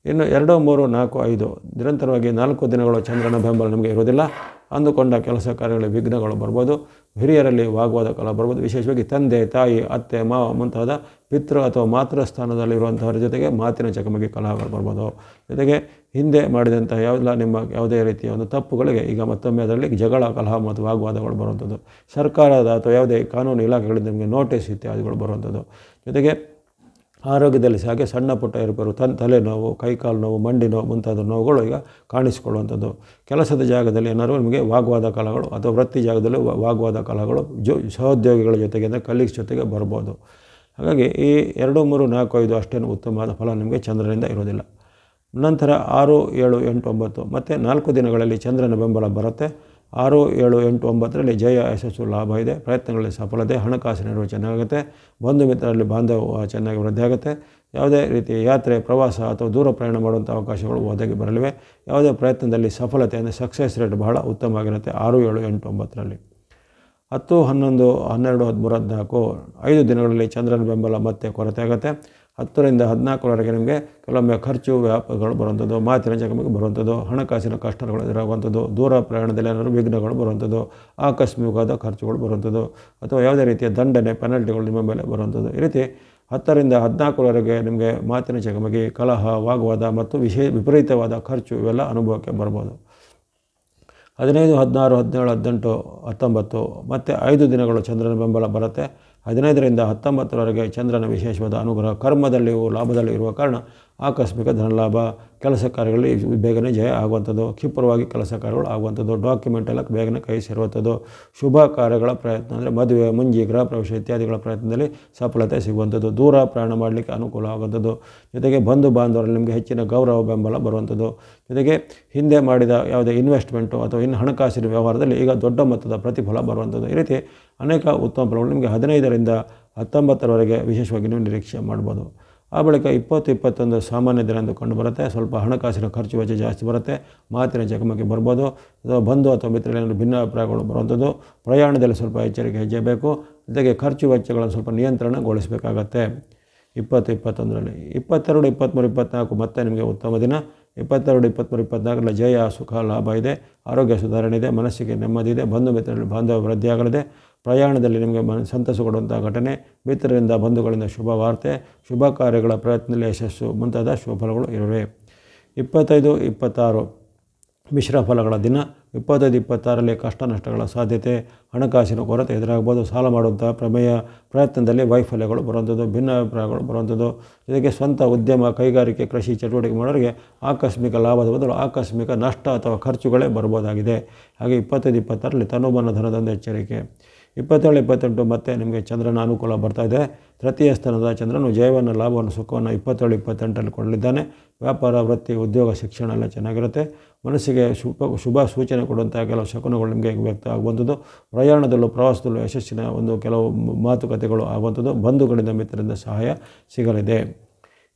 A: ಇನ್ನು 2, 3, 4, 5 ನಿರಂತರವಾಗಿ 4 ದಿನಗಳು ಚಂದ್ರನ ಬೆಂಬಲ ನಿಮಗೆ ಇರೋದಿಲ್ಲ. ಅಂದುಕೊಂಡ ಕೆಲಸ ಕಾರ್ಯಗಳಲ್ಲಿ ವಿಘ್ನಗಳು ಬರ್ಬೋದು. ಹಿರಿಯರಲ್ಲಿ ವಾಗ್ವಾದ ಕಾಲ ಬರ್ಬೋದು. ವಿಶೇಷವಾಗಿ ತಂದೆ, ತಾಯಿ, ಅತ್ತೆ, ಮಾವ ಮುಂತಾದ ಪಿತೃ ಅಥವಾ ಮಾತೃ ಸ್ಥಾನದಲ್ಲಿರುವಂಥವರ ಜೊತೆಗೆ ಮಾತಿನ ಚಕಮಕಿ ಕಲಹಗಳು ಬರ್ಬೋದು. ಜೊತೆಗೆ ಹಿಂದೆ ಮಾಡಿದಂಥ ಯಾವುದೇ ರೀತಿಯ ಒಂದು ತಪ್ಪುಗಳಿಗೆ ಈಗ ಮತ್ತೊಮ್ಮೆ ಅದರಲ್ಲಿ ಜಗಳ, ಕಲಹ ಮತ್ತು ವಾಗ್ವಾದಗಳು ಬರುವಂಥದ್ದು. ಸರ್ಕಾರದ ಅಥವಾ ಯಾವುದೇ ಕಾನೂನು ಇಲಾಖೆಗಳಿಂದ ನಿಮಗೆ ನೋಟಿಸ್ ಇತ್ಯಾದಿಗಳು ಬರುವಂಥದ್ದು. ಜೊತೆಗೆ ಆರೋಗ್ಯದಲ್ಲಿ ಸಹ ಹಾಗೆ ಸಣ್ಣ ಪುಟ್ಟ ಏರುಪೇರು, ತಲೆನೋವು, ಕೈಕಾಲು ನೋವು, ಮಂಡಿ ನೋವು ಮುಂತಾದ ನೋವುಗಳು ಈಗ ಕಾಣಿಸಿಕೊಳ್ಳುವಂಥದ್ದು. ಕೆಲಸದ ಜಾಗದಲ್ಲಿ ಏನಾದರೂ ನಿಮಗೆ ವಾಗ್ವಾದ ಕಲಹಗಳು ಅಥವಾ ವೃತ್ತಿ ಜಾಗದಲ್ಲಿ ವಾಗ್ವಾದ ಕಲಹಗಳು ಸಹೋದ್ಯೋಗಿಗಳ ಜೊತೆಗೆ ಅಂದರೆ ಕಲೀಗ್ಸ್ ಜೊತೆಗೆ ಬರ್ಬೋದು. ಹಾಗಾಗಿ ಈ 2, 3, 4, 5 ಅಷ್ಟೇನು ಉತ್ತಮವಾದ ಫಲ ನಿಮಗೆ ಚಂದ್ರನಿಂದ ಇರೋದಿಲ್ಲ. ನಂತರ 6, 7, 8, 9 ಮತ್ತು 4 ದಿನಗಳಲ್ಲಿ ಚಂದ್ರನ ಬೆಂಬಲ ಬರುತ್ತೆ. 6, 7, 8, 9ರಲ್ಲಿ ಜಯ, ಯಶಸ್ಸು, ಲಾಭ ಇದೆ. ಪ್ರಯತ್ನಗಳಲ್ಲಿ ಸಫಲತೆ, ಹಣಕಾಸಿನ ನೆರವು ಚೆನ್ನಾಗುತ್ತೆ. ಬಂಧು ಮಿತ್ರರಲ್ಲಿ ಬಾಂಧವ್ಯ ಚೆನ್ನಾಗಿ ವೃದ್ಧಿ ಆಗುತ್ತೆ. ಯಾವುದೇ ರೀತಿಯ ಯಾತ್ರೆ, ಪ್ರವಾಸ ಅಥವಾ ದೂರ ಪ್ರಯಾಣ ಮಾಡುವಂಥ ಅವಕಾಶಗಳು ಒದಗಿ ಬರಲಿವೆ. ಯಾವುದೇ ಪ್ರಯತ್ನದಲ್ಲಿ ಸಫಲತೆ ಅಂದರೆ ಸಕ್ಸಸ್ ರೇಟ್ ಬಹಳ ಉತ್ತಮವಾಗಿರುತ್ತೆ 6, 7, 8, 9ರಲ್ಲಿ. 10, 11, 12, 13, 14 5 ದಿನಗಳಲ್ಲಿ ಚಂದ್ರನ ಬೆಂಬಲ ಮತ್ತೆ ಕೊರತೆ ಆಗುತ್ತೆ. 10ರಿಂದ 14ರವರೆಗೆ ನಿಮಗೆ ಕೆಲವೊಮ್ಮೆ ಖರ್ಚು ವ್ಯಾಪಗಳು ಬರುವಂಥದ್ದು, ಮಾತಿನ ಚಕಮಕಿ ಬರುವಂಥದ್ದು, ಹಣಕಾಸಿನ ಕಷ್ಟಗಳು ಎದುರಾಗುವಂಥದ್ದು, ದೂರ ಪ್ರಯಾಣದಲ್ಲಿ ಏನಾದರೂ ವಿಘ್ನಗಳು ಬರುವಂಥದ್ದು, ಆಕಸ್ಮಿಕವಾದ ಖರ್ಚುಗಳು ಬರುವಂಥದ್ದು ಅಥವಾ ಯಾವುದೇ ರೀತಿಯ ದಂಡನೆ, ಪೆನಲ್ಟಿಗಳು ನಿಮ್ಮ ಮೇಲೆ ಬರುವಂಥದ್ದು. ಈ ರೀತಿ 10ರಿಂದ 14ರವರೆಗೆ ನಿಮಗೆ ಮಾತಿನ ಚಕಮಕಿ, ಕಲಹ, ವಾಗ್ವಾದ ಮತ್ತು ವಿಪರೀತವಾದ ಖರ್ಚು ಇವೆಲ್ಲ ಅನುಭವಕ್ಕೆ ಬರ್ಬೋದು. 15, 16, 17, 18, 19 ಮತ್ತು 5 ದಿನಗಳು ಚಂದ್ರನ ಬೆಂಬಲ ಬರುತ್ತೆ. 15ರಿಂದ 19ರವರೆಗೆ ಚಂದ್ರನ ವಿಶೇಷವಾದ ಅನುಗ್ರಹ, ಕರ್ಮದಲ್ಲಿಯೂ ಲಾಭದಲ್ಲಿ ಇರುವ ಕಾರಣ ಆಕಸ್ಮಿಕ ಧನಲಾಭ, ಕೆಲಸ ಕಾರ್ಯಗಳಲ್ಲಿ ಬೇಗನೆ ಜಯ ಆಗುವಂಥದ್ದು, ಕ್ಷಿಪ್ರವಾಗಿ ಕೆಲಸ ಕಾರ್ಯಗಳು ಆಗುವಂಥದ್ದು, ಡಾಕ್ಯುಮೆಂಟ್ ಎಲ್ಲ ಬೇಗನೆ ಕೈ ಸೇರುವಂಥದ್ದು, ಶುಭ ಕಾರ್ಯಗಳ ಪ್ರಯತ್ನ ಅಂದರೆ ಮದುವೆ, ಮುಂಜಿ, ಗೃಹ ಪ್ರವೇಶ ಇತ್ಯಾದಿಗಳ ಪ್ರಯತ್ನದಲ್ಲಿ ಸಫಲತೆ ಸಿಗುವಂಥದ್ದು, ದೂರ ಪ್ರಯಾಣ ಮಾಡಲಿಕ್ಕೆ ಅನುಕೂಲ ಆಗುವಂಥದ್ದು. ಜೊತೆಗೆ ಬಂಧು ಬಾಂಧವರಲ್ಲಿ ನಿಮಗೆ ಹೆಚ್ಚಿನ ಗೌರವ ಬೆಂಬಲ ಬರುವಂಥದ್ದು. ಜೊತೆಗೆ ಹಿಂದೆ ಮಾಡಿದ ಯಾವುದೇ ಇನ್ವೆಸ್ಟ್ಮೆಂಟು ಅಥವಾ ಹಣಕಾಸಿನ ವ್ಯವಹಾರದಲ್ಲಿ ಈಗ ದೊಡ್ಡ ಮೊತ್ತದ ಪ್ರತಿಫಲ ಬರುವಂಥದ್ದು. ಈ ರೀತಿ ಅನೇಕ ಉತ್ತಮ ಫಲಗಳು ನಿಮಗೆ 15ರಿಂದ 19ರವರೆಗೆ ವಿಶೇಷವಾಗಿ ನೀವು ನಿರೀಕ್ಷೆ ಮಾಡ್ಬೋದು. ಆ ಬಳಿಕ 20, 21 ಸಾಮಾನ್ಯ ದಿನ ಎಂದು ಕಂಡುಬರುತ್ತೆ. ಸ್ವಲ್ಪ ಹಣಕಾಸಿನ ಖರ್ಚು ವೆಚ್ಚ ಜಾಸ್ತಿ ಬರುತ್ತೆ, ಮಾತಿನ ಚಕಮಕಿ ಬರ್ಬೋದು ಅಥವಾ ಬಂಧು ಅಥವಾ ಮಿತ್ರರಲ್ಲಿ ಭಿನ್ನಾಭಿಪ್ರಾಯಗಳು ಬರುವಂಥದ್ದು. ಪ್ರಯಾಣದಲ್ಲಿ ಸ್ವಲ್ಪ ಎಚ್ಚರಿಕೆ ಹೆಜ್ಜೆ ಬೇಕು. ಜೊತೆಗೆ ಖರ್ಚು ವೆಚ್ಚಗಳನ್ನು ಸ್ವಲ್ಪ ನಿಯಂತ್ರಣಗೊಳಿಸಬೇಕಾಗತ್ತೆ 20, 21ರಲ್ಲಿ. 22, 23, 24 ಮತ್ತೆ ನಿಮಗೆ ಉತ್ತಮ ದಿನ. 22, 23, 24ರಲ್ಲಿ ಜಯ, ಸುಖ, ಲಾಭ ಇದೆ. ಆರೋಗ್ಯ ಸುಧಾರಣೆ ಇದೆ. ಮನಸ್ಸಿಗೆ ನೆಮ್ಮದಿ ಇದೆ. ಬಂಧು ಮಿತ್ರರಲ್ಲಿ ಬಾಂಧವ್ಯ ವೃದ್ಧಿಯಾಗಲಿದೆ. ಪ್ರಯಾಣದಲ್ಲಿ ನಿಮಗೆ ಸಂತಸ ಕೊಡುವಂಥ ಘಟನೆ, ಮಿತ್ರರಿಂದ ಬಂಧುಗಳಿಂದ ಶುಭ ವಾರ್ತೆ, ಶುಭ ಕಾರ್ಯಗಳ ಪ್ರಯತ್ನದಲ್ಲಿ ಯಶಸ್ಸು ಮುಂತಾದ ಶುಭ ಫಲಗಳು ಇರುವೆ. 25, 26 ಮಿಶ್ರ ಫಲಗಳ ದಿನ. 25, 26ರಲ್ಲಿ ಕಷ್ಟ ನಷ್ಟಗಳ ಸಾಧ್ಯತೆ, ಹಣಕಾಸಿನ ಕೊರತೆ ಎದುರಾಗ್ಬೋದು. ಸಾಲ ಮಾಡುವಂಥ ಪ್ರಯತ್ನದಲ್ಲಿ ವೈಫಲ್ಯಗಳು ಬರುವಂಥದ್ದು, ಭಿನ್ನಾಭಿಪ್ರಾಯಗಳು ಬರುವಂಥದ್ದು. ಜೊತೆಗೆ ಸ್ವಂತ ಉದ್ಯಮ, ಕೈಗಾರಿಕೆ, ಕೃಷಿ ಚಟುವಟಿಕೆ ಮಾಡೋರಿಗೆ ಆಕಸ್ಮಿಕ ಲಾಭದ ಬದಲು ಆಕಸ್ಮಿಕ ನಷ್ಟ ಅಥವಾ ಖರ್ಚುಗಳೇ ಬರ್ಬೋದಾಗಿದೆ. ಹಾಗೆ 25, 26ರಲ್ಲಿ ತನುಮನ ಧನದೊಂದು ಎಚ್ಚರಿಕೆ. 27, 28 ಮತ್ತೆ ನಿಮಗೆ ಚಂದ್ರನ ಅನುಕೂಲ ಬರ್ತಾ ಇದೆ. ತೃತೀಯ ಸ್ಥಾನದ ಚಂದ್ರನು ಜಯವನ್ನು, ಲಾಭವನ್ನು, ಸುಖವನ್ನು 27, 28ರಲ್ಲಿ ಕೊಡಲಿದ್ದಾನೆ. ವ್ಯಾಪಾರ, ವೃತ್ತಿ, ಉದ್ಯೋಗ, ಶಿಕ್ಷಣ ಎಲ್ಲ ಚೆನ್ನಾಗಿರುತ್ತೆ. ಮನಸ್ಸಿಗೆ ಶುಭ ಸೂಚನೆ ಕೊಡುವಂಥ ಕೆಲವು ಶಕುನಗಳು ನಿಮಗೆ ವ್ಯಕ್ತ ಆಗುವಂಥದ್ದು. ಪ್ರಯಾಣದಲ್ಲೂ ಪ್ರವಾಸದಲ್ಲೂ ಯಶಸ್ಸಿನ ಕೆಲವು ಮಾತುಕತೆಗಳು ಆಗುವಂಥದ್ದು. ಬಂಧುಗಳಿಂದ ಮಿತ್ರರಿಂದ ಸಹಾಯ ಸಿಗಲಿದೆ.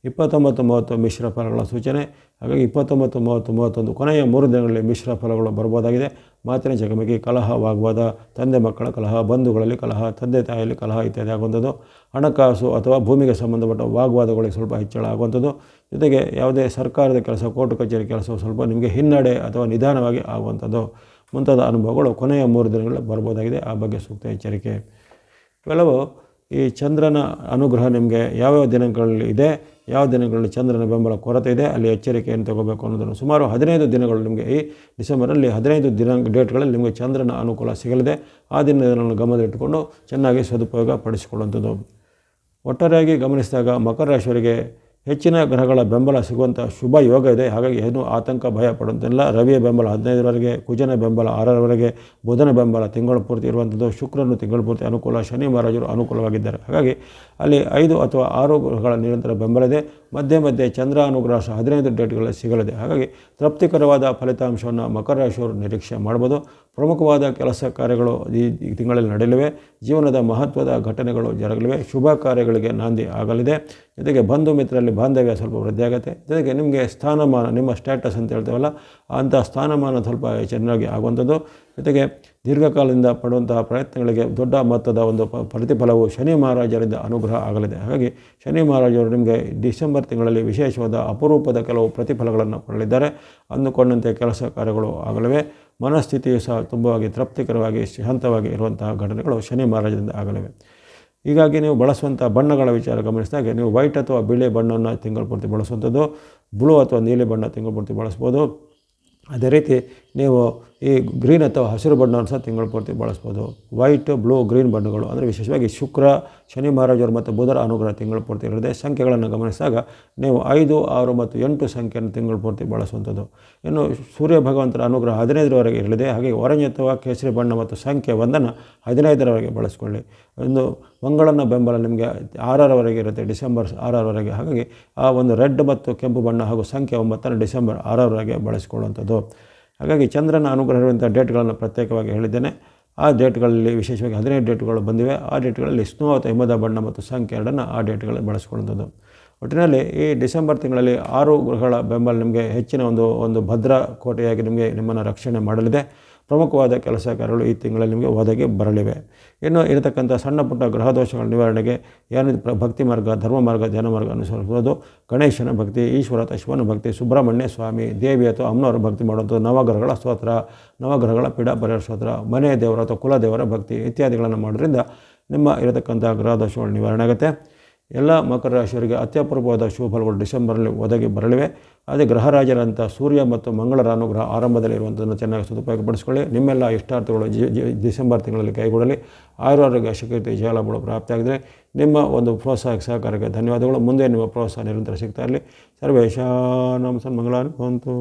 A: 29, 30 ಮಿಶ್ರ ಫಲಗಳ ಸೂಚನೆ. ಹಾಗಾಗಿ 29, 30, 31 ಕೊನೆಯ 3 ದಿನಗಳಲ್ಲಿ ಮಿಶ್ರ ಫಲಗಳು ಬರ್ಬೋದಾಗಿದೆ. ಮಾತಿನ ಚಕಮಕಿ, ಕಲಹ, ವಾಗ್ವಾದ, ತಂದೆ ಮಕ್ಕಳ ಕಲಹ, ಬಂಧುಗಳಲ್ಲಿ ಕಲಹ, ತಂದೆ ತಾಯಿಯಲ್ಲಿ ಕಲಹ ಇತ್ಯಾದಿ ಆಗುವಂಥದ್ದು. ಹಣಕಾಸು ಅಥವಾ ಭೂಮಿಗೆ ಸಂಬಂಧಪಟ್ಟ ವಾಗ್ವಾದಗಳಿಗೆ ಸ್ವಲ್ಪ ಹೆಚ್ಚಳ ಆಗುವಂಥದ್ದು. ಜೊತೆಗೆ ಯಾವುದೇ ಸರ್ಕಾರದ ಕೆಲಸ, ಕೋರ್ಟ್ ಕಚೇರಿ ಕೆಲಸವು ಸ್ವಲ್ಪ ನಿಮಗೆ ಹಿನ್ನಡೆ ಅಥವಾ ನಿಧಾನವಾಗಿ ಆಗುವಂಥದ್ದು. ಮುಂತಾದ ಅನುಭವಗಳು ಕೊನೆಯ 3 ದಿನಗಳಲ್ಲಿ ಬರ್ಬೋದಾಗಿದೆ. ಆ ಬಗ್ಗೆ ಸೂಕ್ತ ಎಚ್ಚರಿಕೆ. ಇವೆಲ್ಲವೂ ಈ ಚಂದ್ರನ ಅನುಗ್ರಹ ನಿಮಗೆ ಯಾವ್ಯಾವ ದಿನಗಳಲ್ಲಿ ಇದೆ, ಯಾವ ದಿನಗಳಲ್ಲಿ ಚಂದ್ರನ ಬೆಂಬಲ ಕೊರತೆ ಇದೆ, ಅಲ್ಲಿ ಎಚ್ಚರಿಕೆಯನ್ನು ತಗೋಬೇಕು ಅನ್ನೋದನ್ನು ಸುಮಾರು 15 ದಿನಗಳು ನಿಮಗೆ ಈ ಡಿಸೆಂಬರಲ್ಲಿ 15 ಡೇಟ್ಗಳಲ್ಲಿ ನಿಮಗೆ ಚಂದ್ರನ ಅನುಕೂಲ ಸಿಗಲಿದೆ. ಆ ದಿನಗಳನ್ನು ಗಮನದಲ್ಲಿಟ್ಟುಕೊಂಡು ಚೆನ್ನಾಗಿ ಸದುಪಯೋಗ ಪಡಿಸಿಕೊಳ್ಳುವಂಥದ್ದು. ಒಟ್ಟಾರೆಯಾಗಿ ಗಮನಿಸಿದಾಗ ಮಕರ ರಾಶಿಯವರಿಗೆ ಹೆಚ್ಚಿನ ಗ್ರಹಗಳ ಬೆಂಬಲ ಸಿಗುವಂಥ ಶುಭ ಯೋಗ ಇದೆ. ಹಾಗಾಗಿ ಏನು ಆತಂಕ ಭಯ ಪಡುವಂತಿಲ್ಲ. ರವಿಯ ಬೆಂಬಲ 15ರವರೆಗೆ, ಕುಜನ ಬೆಂಬಲ 6ರವರೆಗೆ, ಬುಧನ ಬೆಂಬಲ ತಿಂಗಳ ಪೂರ್ತಿ ಇರುವಂಥದ್ದು, ಶುಕ್ರನು ತಿಂಗಳ ಪೂರ್ತಿ ಅನುಕೂಲ, ಶನಿ ಮಹಾರಾಜರು ಅನುಕೂಲವಾಗಿದ್ದಾರೆ. ಹಾಗಾಗಿ ಅಲ್ಲಿ 5 ಅಥವಾ 6 ಗ್ರಹಗಳ ನಿರಂತರ ಬೆಂಬಲ ಇದೆ. ಮಧ್ಯೆ ಮಧ್ಯೆ ಚಂದ್ರ ಅನುಗ್ರಹ 15 ಡೇಟ್ಗಳಲ್ಲಿ ಸಿಗಲಿದೆ. ಹಾಗಾಗಿ ತೃಪ್ತಿಕರವಾದ ಫಲಿತಾಂಶವನ್ನು ಮಕರ ರಾಶಿಯವರು ನಿರೀಕ್ಷೆ ಮಾಡ್ಬೋದು. ಪ್ರಮುಖವಾದ ಕೆಲಸ ಕಾರ್ಯಗಳು ಈ ತಿಂಗಳಲ್ಲಿ ನಡೆಯಲಿವೆ. ಜೀವನದ ಮಹತ್ವದ ಘಟನೆಗಳು ಜರಗಲಿವೆ. ಶುಭ ಕಾರ್ಯಗಳಿಗೆ ನಾಂದಿ ಆಗಲಿದೆ. ಜೊತೆಗೆ ಬಂಧು ಮಿತ್ರರಲ್ಲಿ ಬಾಂಧವ್ಯ ಸ್ವಲ್ಪ ವೃದ್ಧಿಯಾಗುತ್ತೆ. ಜೊತೆಗೆ ನಿಮಗೆ ಸ್ಥಾನಮಾನ, ನಿಮ್ಮ ಸ್ಟೇಟಸ್ ಅಂತ ಹೇಳ್ತೇವಲ್ಲ, ಅಂಥ ಸ್ಥಾನಮಾನ ಸ್ವಲ್ಪ ಚೆನ್ನಾಗಿ ಆಗುವಂಥದ್ದು. ಜೊತೆಗೆ ದೀರ್ಘಕಾಲದಿಂದ ಪಡುವಂತಹ ಪ್ರಯತ್ನಗಳಿಗೆ ದೊಡ್ಡ ಮೊತ್ತದ ಒಂದು ಪ್ರತಿಫಲವು ಶನಿ ಮಹಾರಾಜರಿಂದ ಅನುಗ್ರಹ ಆಗಲಿದೆ. ಹಾಗಾಗಿ ಶನಿ ಮಹಾರಾಜರು ನಿಮಗೆ ಡಿಸೆಂಬರ್ ತಿಂಗಳಲ್ಲಿ ವಿಶೇಷವಾದ ಅಪರೂಪದ ಕೆಲವು ಪ್ರತಿಫಲಗಳನ್ನು ಕೊಡಲಿದ್ದಾರೆ. ಅಂದುಕೊಂಡಂತೆ ಕೆಲಸ ಕಾರ್ಯಗಳು ಆಗಲಿವೆ. ಮನಸ್ಥಿತಿಯು ಸಹ ತುಂಬವಾಗಿ ತೃಪ್ತಿಕರವಾಗಿ ಶಾಂತವಾಗಿ ಇರುವಂತಹ ಘಟನೆಗಳು ಶನಿ ಮಹಾರಾಜರಿಂದ ಆಗಲಿವೆ. ಹೀಗಾಗಿ ನೀವು ಬಳಸುವಂಥ ಬಣ್ಣಗಳ ವಿಚಾರ ಗಮನಿಸಿದಾಗ ನೀವು ವೈಟ್ ಅಥವಾ ಬಿಳಿ ಬಣ್ಣವನ್ನು ತಿಂಗಳ ಪೂರ್ತಿ ಬಳಸುವಂಥದ್ದು, ಬ್ಲೂ ಅಥವಾ ನೀಲಿ ಬಣ್ಣ ತಿಂಗಳ ಪೂರ್ತಿ ಬಳಸ್ಬೋದು. ಅದೇ ರೀತಿ ನೀವು ಈ ಗ್ರೀನ್ ಅಥವಾ ಹಸಿರು ಬಣ್ಣವನ್ನು ಸಹ ತಿಂಗಳ ಪೂರ್ತಿ ಬಳಸ್ಬೋದು. ವೈಟ್, ಬ್ಲೂ, ಗ್ರೀನ್ ಬಣ್ಣಗಳು ಅಂದರೆ ವಿಶೇಷವಾಗಿ ಶುಕ್ರ, ಶನಿ ಮಹಾರಾಜರು ಮತ್ತು ಬುಧರ ಅನುಗ್ರಹ ತಿಂಗಳ ಪೂರ್ತಿ ಇರಲಿದೆ. ಸಂಖ್ಯೆಗಳನ್ನು ಗಮನಿಸಿದಾಗ ನೀವು 5, 6 ಮತ್ತು 8 ಸಂಖ್ಯೆಯನ್ನು ತಿಂಗಳ ಪೂರ್ತಿ ಬಳಸುವಂಥದ್ದು. ಇನ್ನು ಸೂರ್ಯ ಭಗವಂತನ ಅನುಗ್ರಹ 15ರವರೆಗೆ ಇರಲಿದೆ. ಹಾಗೆ ಆರೆಂಜ್ ಅಥವಾ ಕೇಸರಿ ಬಣ್ಣ ಮತ್ತು ಸಂಖ್ಯೆ 1ನ್ನು 15ರವರೆಗೆ ಬಳಸ್ಕೊಳ್ಳಿ. ಇನ್ನು ಮಂಗಳನ ಬೆಂಬಲ ನಿಮಗೆ 6ರವರೆಗೆ ಇರುತ್ತೆ, ಡಿಸೆಂಬರ್ 6ರವರೆಗೆ. ಹಾಗಾಗಿ ಆ ಒಂದು ರೆಡ್ ಮತ್ತು ಕೆಂಪು ಬಣ್ಣ ಹಾಗೂ ಸಂಖ್ಯೆ 9ನ್ನು ಡಿಸೆಂಬರ್ 6ರವರೆಗೆ ಬಳಸಿಕೊಳ್ಳುವಂಥದ್ದು. ಹಾಗಾಗಿ ಚಂದ್ರನ ಅನುಗ್ರಹ ಇರುವಂಥ ಡೇಟ್ಗಳನ್ನು ಪ್ರತ್ಯೇಕವಾಗಿ ಹೇಳಿದ್ದೇನೆ. ಆ ಡೇಟ್ಗಳಲ್ಲಿ ವಿಶೇಷವಾಗಿ 15 ಡೇಟ್ಗಳು ಬಂದಿವೆ. ಆ ಡೇಟ್ಗಳಲ್ಲಿ ಸ್ನೋ ಅಥವಾ ಹಿಮದ ಬಣ್ಣ ಮತ್ತು ಸಂಖ್ಯೆ 2ನ್ನು ಆ ಡೇಟ್ಗಳಲ್ಲಿ ಬಳಸಿಕೊಳ್ಳುವಂಥದ್ದು. ಒಟ್ಟಿನಲ್ಲಿ ಈ ಡಿಸೆಂಬರ್ ತಿಂಗಳಲ್ಲಿ 6 ಗ್ರಹಗಳ ಬೆಂಬಲ ನಿಮಗೆ ಹೆಚ್ಚಿನ ಒಂದು ಭದ್ರ ಕೋಟೆಯಾಗಿ ನಿಮ್ಮನ್ನು ರಕ್ಷಣೆ ಮಾಡಲಿದೆ. ಪ್ರಮುಖವಾದ ಕೆಲಸ ಕಾರ್ಯಗಳು ಈ ತಿಂಗಳಲ್ಲಿ ನಿಮಗೆ ಒದಗಿ ಬರಲಿವೆ. ಇನ್ನು ಇರತಕ್ಕಂಥ ಸಣ್ಣ ಪುಟ್ಟ ಗ್ರಹ ದೋಷಗಳ ನಿವಾರಣೆಗೆ ಏನು ಭಕ್ತಿ ಮಾರ್ಗ, ಧರ್ಮ ಮಾರ್ಗ, ಧ್ಯಾನ ಮಾರ್ಗ ಅನುಸರಿಸಬಹುದು. ಗಣೇಶನ ಭಕ್ತಿ, ಈಶ್ವರ ಅಥವಾ ಶಿವನ ಭಕ್ತಿ, ಸುಬ್ರಹ್ಮಣ್ಯ ಸ್ವಾಮಿ, ದೇವಿ ಅಥವಾ ಅಮ್ಮನವರ ಭಕ್ತಿ ಮಾಡುವಂಥದ್ದು, ನವಗ್ರಹಗಳ ಸ್ತೋತ್ರ, ನವಗ್ರಹಗಳ ಪೀಡ ಪರಿಹಾರ ಸ್ತೋತ್ರ, ಮನೆ ದೇವರ ಅಥವಾ ಕುಲದೇವರ ಭಕ್ತಿ ಇತ್ಯಾದಿಗಳನ್ನು ಮಾಡೋದ್ರಿಂದ ನಿಮ್ಮ ಇರತಕ್ಕಂಥ ಗ್ರಹ ದೋಷಗಳು ನಿವಾರಣೆ ಆಗುತ್ತೆ. ಎಲ್ಲ ಮಕರ ರಾಶಿಯವರಿಗೆ ಅತ್ಯಪೂರ್ವವಾದ ಶುಭ ಫಲಗಳು ಡಿಸೆಂಬರಲ್ಲಿ ಒದಗಿ ಬರಲಿವೆ. ಅದೇ ಗ್ರಹರಾಜರಂಥ ಸೂರ್ಯ ಮತ್ತು ಮಂಗಳರ ಅನುಗ್ರಹ ಆರಂಭದಲ್ಲಿ ಇರುವಂಥದ್ದನ್ನು ಚೆನ್ನಾಗಿ ಸದುಪಯೋಗಪಡಿಸಿಕೊಳ್ಳಿ. ನಿಮ್ಮೆಲ್ಲ ಇಷ್ಟಾರ್ಥಗಳು ಡಿಸೆಂಬರ್ ತಿಂಗಳಲ್ಲಿ ಕೈಗೂಡಲಿ. ಆರೋಗ್ಯ ಶಕ್ತಿ ಜಯಲಾಭಗಳು ಪ್ರಾಪ್ತಿಯಾಗಿದ್ದರೆ ನಿಮ್ಮ ಒಂದು ಪ್ರೋತ್ಸಾಹ ಸಹಕಾರಕ್ಕೆ ಧನ್ಯವಾದಗಳು. ಮುಂದೆ ನಿಮ್ಮ ಪ್ರೋತ್ಸಾಹ ನಿರಂತರ ಸಿಗ್ತಾ ಇರಲಿ. ಸರ್ವೇಶಾನಾಂ ಸನ್ಮಂಗಳಾನಿ ಭವಂತು.